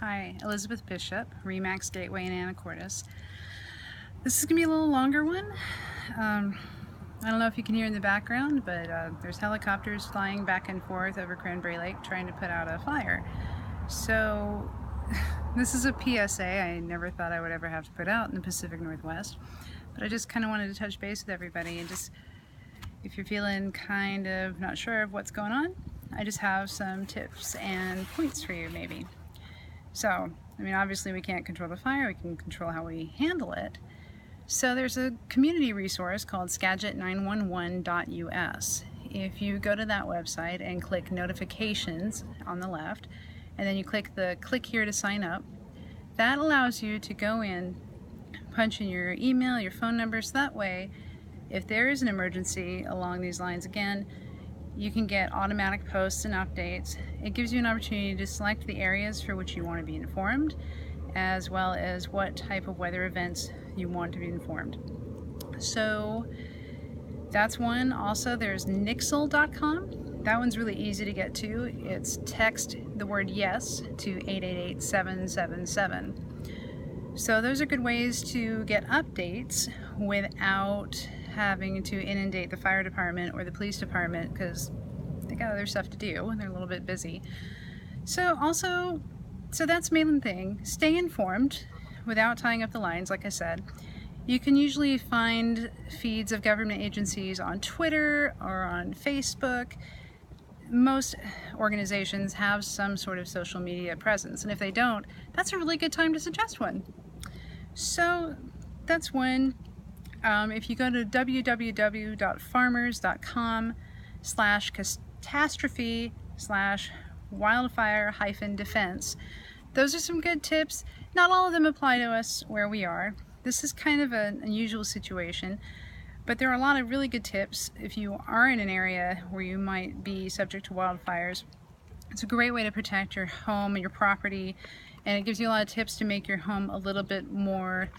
Hi, Elizabeth Bishop, Remax Gateway in Anacortes. This is going to be a little longer one. I don't know if you can hear in the background, but there's helicopters flying back and forth over Cranberry Lake trying to put out a fire. So this is a PSA I never thought I would ever have to put out in the Pacific Northwest, but I just kind of wanted to touch base with everybody and just, if you're feeling kind of not sure of what's going on, I just have some tips and points for you maybe. So, I mean, obviously we can't control the fire, we can control how we handle it. So there's a community resource called skagit911.us. If you go to that website and click notifications on the left, and then you click the click here to sign up, that allows you to go in, punch in your email, your phone number, so that way, if there is an emergency along these lines again, you can get automatic posts and updates. It gives you an opportunity to select the areas for which you want to be informed, as well as what type of weather events you want to be informed. So that's one. Also, there's nixle.com. That one's really easy to get to. It's text the word yes to 888-777. So those are good ways to get updates without having to inundate the fire department or the police department, because they got other stuff to do and they're a little bit busy. So that's the main thing. Stay informed without tying up the lines, like I said. You can usually find feeds of government agencies on Twitter or on Facebook. Most organizations have some sort of social media presence, and if they don't, that's a really good time to suggest one. So that's one. If you go to www.farmers.com/catastrophe/wildfire-defense, those are some good tips. Not all of them apply to us where we are. This is kind of an unusual situation, but there are a lot of really good tips if you are in an area where you might be subject to wildfires. It's a great way to protect your home and your property, and it gives you a lot of tips to make your home a little bit more,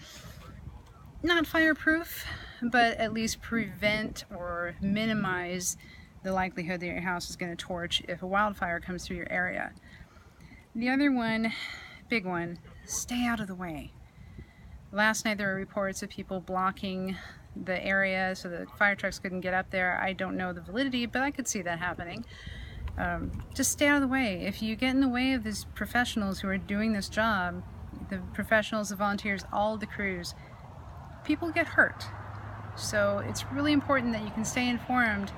not fireproof, but at least prevent or minimize the likelihood that your house is going to torch if a wildfire comes through your area. The other one, big one, stay out of the way. Last night there were reports of people blocking the area so that fire trucks couldn't get up there. I don't know the validity, but I could see that happening. Just stay out of the way. If you get in the way of these professionals who are doing this job, the professionals, the volunteers, all the crews, people get hurt. So it's really important that you can stay informed,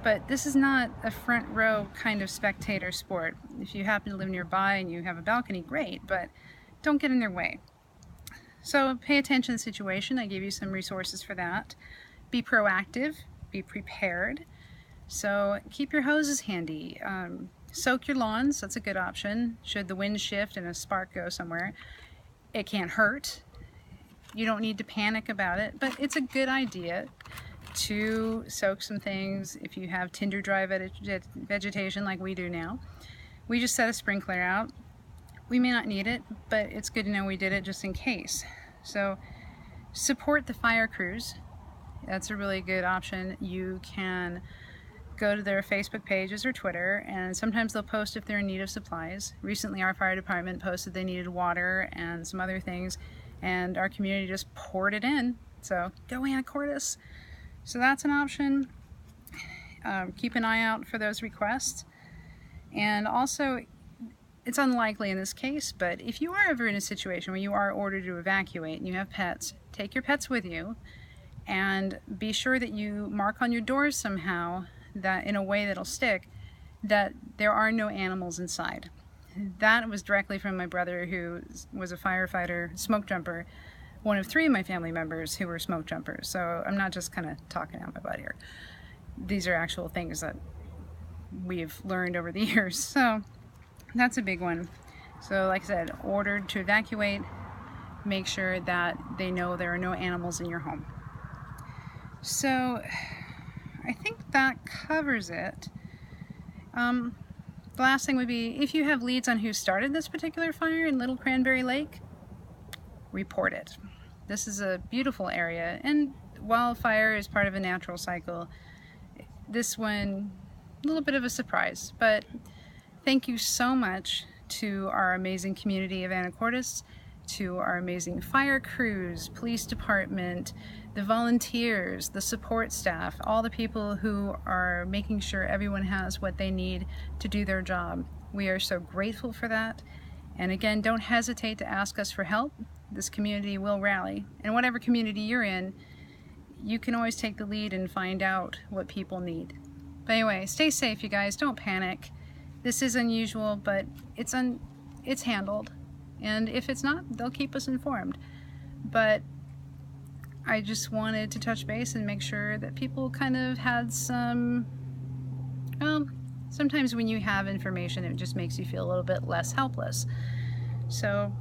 but this is not a front row kind of spectator sport. If you happen to live nearby and you have a balcony, great, but don't get in their way. So pay attention to the situation. I gave you some resources for that. Be proactive, be prepared. So keep your hoses handy. Soak your lawns, that's a good option. Should the wind shift and a spark go somewhere, it can't hurt. You don't need to panic about it, but it's a good idea to soak some things if you have tinder dry vegetation like we do now. We just set a sprinkler out. We may not need it, but it's good to know we did it just in case. So support the fire crews. That's a really good option. You can go to their Facebook pages or Twitter, and sometimes they'll post if they're in need of supplies. Recently our fire department posted they needed water and some other things, and our community just poured it in. So go Anacortes. So that's an option. Keep an eye out for those requests. And also, it's unlikely in this case, but if you are ever in a situation where you are ordered to evacuate and you have pets, take your pets with you and be sure that you mark on your doors somehow, that in a way that'll stick, that there are no animals inside. That was directly from my brother, who was a firefighter, smoke jumper, one of 3 of my family members who were smoke jumpers. So I'm not just kind of talking out my butt here. These are actual things that we've learned over the years. So that's a big one. So like I said, ordered to evacuate, make sure that they know there are no animals in your home. So I think that covers it. The last thing would be, if you have leads on who started this particular fire in Little Cranberry Lake, report it. This is a beautiful area, and wildfire is part of a natural cycle. This one, a little bit of a surprise, but thank you so much to our amazing community of Anacortes, to our amazing fire crews, police department, the volunteers, the support staff, all the people who are making sure everyone has what they need to do their job. We are so grateful for that. And again, don't hesitate to ask us for help. This community will rally. And whatever community you're in, you can always take the lead and find out what people need. But anyway, stay safe, you guys. Don't panic. This is unusual, but it's handled. And if it's not, they'll keep us informed. But I just wanted to touch base and make sure that people kind of had some, well, sometimes when you have information, it just makes you feel a little bit less helpless. So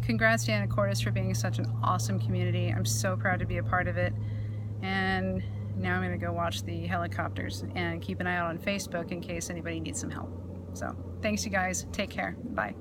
congrats to Anacortes for being such an awesome community. I'm so proud to be a part of it. And now I'm going to go watch the helicopters and keep an eye out on Facebook in case anybody needs some help. So thanks, you guys. Take care. Bye.